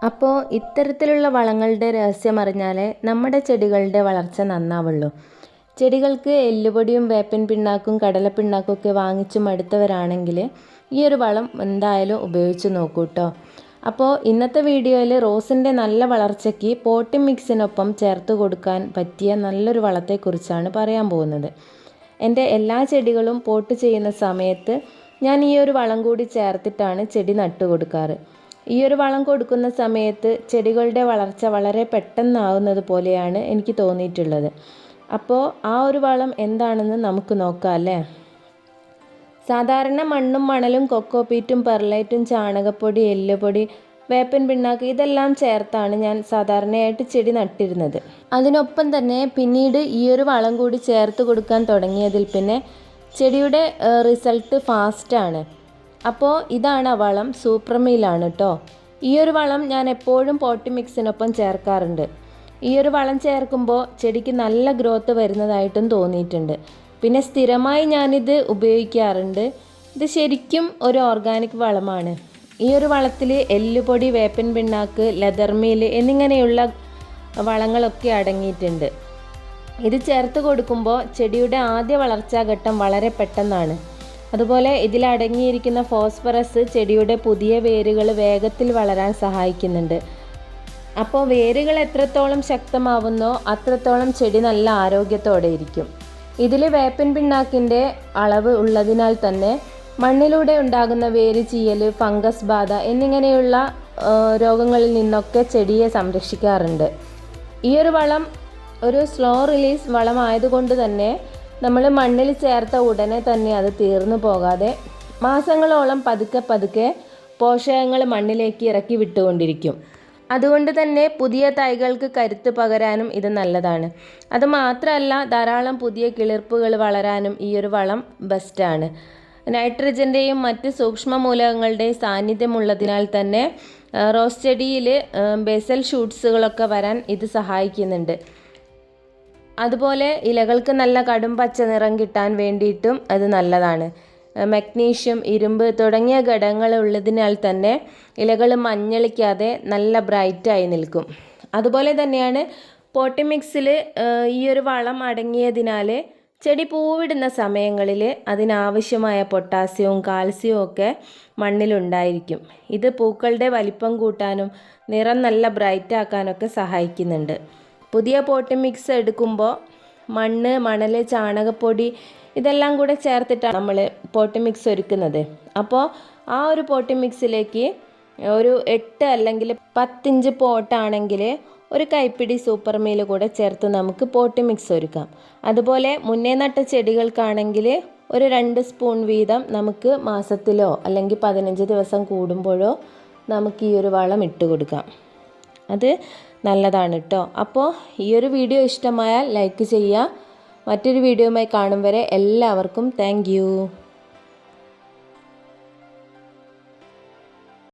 അപ്പോൾ ഇത്തരത്തിലുള്ള വളങ്ങളുടെ രഹസ്യം അറിഞ്ഞാലേ നമ്മുടെ ചെടികളുടെ വളർച്ച നന്നാവുള്ളൂ. ചെടികൾക്ക് എല്ലുപൊടിയും വേപ്പിൻ പിണ്ണാക്കും കടലപ്പിണ്ണാക്കും ഒക്കെ വാങ്ങിച്ചു മടുത്തവരാണെങ്കിൽ ഈ ഒരു വളം എന്തായാലും ഉപയോഗിച്ച് നോക്കൂ കേട്ടോ. അപ്പോൾ ഇന്നത്തെ വീഡിയോയിൽ റോസിൻ്റെ നല്ല വളർച്ചയ്ക്ക് പോട്ടിംഗ് മിക്സിനൊപ്പം ചേർത്ത് കൊടുക്കാൻ പറ്റിയ നല്ലൊരു വളത്തെക്കുറിച്ചാണ് പറയാൻ പോകുന്നത്. എൻ്റെ എല്ലാ ചെടികളും പോട്ട് ചെയ്യുന്ന സമയത്ത് ഞാൻ ഈ ഒരു വളം കൂടി ചേർത്തിട്ടാണ് ചെടി നട്ടു കൊടുക്കാറ്. ഈ ഒരു വളം കൊടുക്കുന്ന സമയത്ത് ചെടികളുടെ വളർച്ച വളരെ പെട്ടെന്നാവുന്നത് പോലെയാണ് എനിക്ക് തോന്നിയിട്ടുള്ളത്. അപ്പോൾ ആ ഒരു വളം എന്താണെന്ന് നമുക്ക് നോക്കാം അല്ലേ. സാധാരണ മണ്ണും മണലും കൊക്കോപീറ്റും പെർലൈറ്റും ചാണകപ്പൊടി എല്ലുപൊടി വേപ്പൻ പിണ്ണാക്ക് ഇതെല്ലാം ചേർത്താണ് ഞാൻ സാധാരണയായിട്ട് ചെടി നട്ടിരുന്നത്. അതിനൊപ്പം തന്നെ പിന്നീട് ഈ ഒരു വളം കൂടി ചേർത്ത് കൊടുക്കാൻ തുടങ്ങിയതിൽ പിന്നെ ചെടിയുടെ റിസൾട്ട് ഫാസ്റ്റാണ്. അപ്പോൾ ഇതാണ് ആ വളം, സൂപ്രമീലാണ് കേട്ടോ. ഈ ഒരു വളം ഞാൻ എപ്പോഴും പോട്ടി മിക്സിനൊപ്പം ചേർക്കാറുണ്ട്. ഈ ഒരു വളം ചേർക്കുമ്പോൾ ചെടിക്ക് നല്ല ഗ്രോത്ത് വരുന്നതായിട്ടും തോന്നിയിട്ടുണ്ട്. പിന്നെ സ്ഥിരമായി ഞാനിത് ഉപയോഗിക്കാറുണ്ട്. ഇത് ശരിക്കും ഒരു ഓർഗാനിക് വളമാണ്. ഈ ഒരു വളത്തിൽ എല്ലുപൊടി വേപ്പിൻ പിണ്ണാക്ക് ലെതർമീൽ എന്നിങ്ങനെയുള്ള വളങ്ങളൊക്കെ അടങ്ങിയിട്ടുണ്ട്. ഇത് ചേർത്ത് കൊടുക്കുമ്പോൾ ചെടിയുടെ ആദ്യ വളർച്ചാഘട്ടം വളരെ പെട്ടെന്നാണ്. അതുപോലെ ഇതിലടങ്ങിയിരിക്കുന്ന ഫോസ്ഫറസ് ചെടിയുടെ പുതിയ വേരുകൾ വേഗത്തിൽ വളരാൻ സഹായിക്കുന്നുണ്ട്. അപ്പോൾ വേരുകൾ എത്രത്തോളം ശക്തമാവുന്നോ അത്രത്തോളം ചെടി നല്ല ആരോഗ്യത്തോടെ ഇരിക്കും. ഇതിൽ വേപ്പിൻ പിണ്ണാക്കിൻ്റെ അളവ് ഉള്ളതിനാൽ തന്നെ മണ്ണിലൂടെ ഉണ്ടാകുന്ന വേര് ചീയൽ, ഫംഗസ് ബാധ എന്നിങ്ങനെയുള്ള രോഗങ്ങളിൽ നിന്നൊക്കെ ചെടിയെ സംരക്ഷിക്കാറുണ്ട്. ഈ ഒരു വളം ഒരു സ്ലോ റിലീസ് വളമായതുകൊണ്ട് തന്നെ നമ്മൾ മണ്ണിൽ ചേർത്ത ഉടനെ തന്നെ അത് തീർന്നു പോകാതെ മാസങ്ങളോളം പതുക്കെ പോഷകങ്ങൾ മണ്ണിലേക്ക് ഇറക്കി വിട്ടുകൊണ്ടിരിക്കും. അതുകൊണ്ട് തന്നെ പുതിയ തൈകൾക്ക് കരുത്ത് പകരാനും ഇത് നല്ലതാണ്. അതുമാത്രമല്ല ധാരാളം പുതിയ കിളിർപ്പുകൾ വളരാനും ഈ ഒരു വളം ബെസ്റ്റാണ്. നൈട്രജൻ്റെയും മറ്റ് സൂക്ഷ്മ മൂലകങ്ങളുടെയും സാന്നിധ്യമുള്ളതിനാൽ തന്നെ റോസ് ചെടിയിൽ ബേസൽ ഷൂട്ട്സുകളൊക്കെ വരാൻ ഇത് സഹായിക്കുന്നുണ്ട്. അതുപോലെ ഇലകൾക്ക് നല്ല കടും പച്ച നിറം കിട്ടാൻ വേണ്ടിയിട്ടും അത് നല്ലതാണ്. മഗ്നീഷ്യം, ഇരുമ്പ് തുടങ്ങിയ ഘടകങ്ങൾ ഉള്ളതിനാൽ തന്നെ ഇലകൾ മഞ്ഞളിക്കാതെ നല്ല ബ്രൈറ്റായി നിൽക്കും. അതുപോലെ തന്നെയാണ് പോട്ടി മിക്സിൽ ഈ ഒരു വളം അടങ്ങിയതിനാൽ ചെടി പൂവിടുന്ന സമയങ്ങളിൽ അതിനാവശ്യമായ പൊട്ടാസ്യവും കാൽസ്യവും ഒക്കെ മണ്ണിലുണ്ടായിരിക്കും. ഇത് പൂക്കളുടെ വലിപ്പം കൂട്ടാനും നിറം നല്ല ബ്രൈറ്റ് ആക്കാനൊക്കെ സഹായിക്കുന്നുണ്ട്. പുതിയ പോട്ടി മിക്സ് എടുക്കുമ്പോൾ മണ്ണ്, മണൽ, ചാണകപ്പൊടി ഇതെല്ലാം കൂടെ ചേർത്തിട്ടാണ് നമ്മൾ പോട്ടി മിക്സ് ഒരുക്കുന്നത്. അപ്പോൾ ആ ഒരു പോട്ടി മിക്സിലേക്ക് ഒരു 8 അല്ലെങ്കിൽ 10 ഇഞ്ച് പോട്ടാണെങ്കിൽ ഒരു കൈപ്പിടി സൂപ്പർ മീൽ കൂടെ ചേർത്ത് നമുക്ക് പോട്ടി മിക്സ് ഒരുക്കാം. അതുപോലെ മുന്നേ നട്ട ചെടികൾക്കാണെങ്കിൽ ഒരു 2 സ്പൂൺ വീതം നമുക്ക് മാസത്തിലോ അല്ലെങ്കിൽ 15 ദിവസം കൂടുമ്പോഴോ നമുക്ക് ഈ ഒരു വളം ഇട്ട് കൊടുക്കാം. അത് നല്ലതാണ് കേട്ടോ. അപ്പോൾ ഈ ഒരു വീഡിയോ ഇഷ്ടമായാൽ ലൈക്ക് ചെയ്യുക. മറ്റൊരു വീഡിയോയുമായി കാണും വരെ എല്ലാവർക്കും താങ്ക് യു.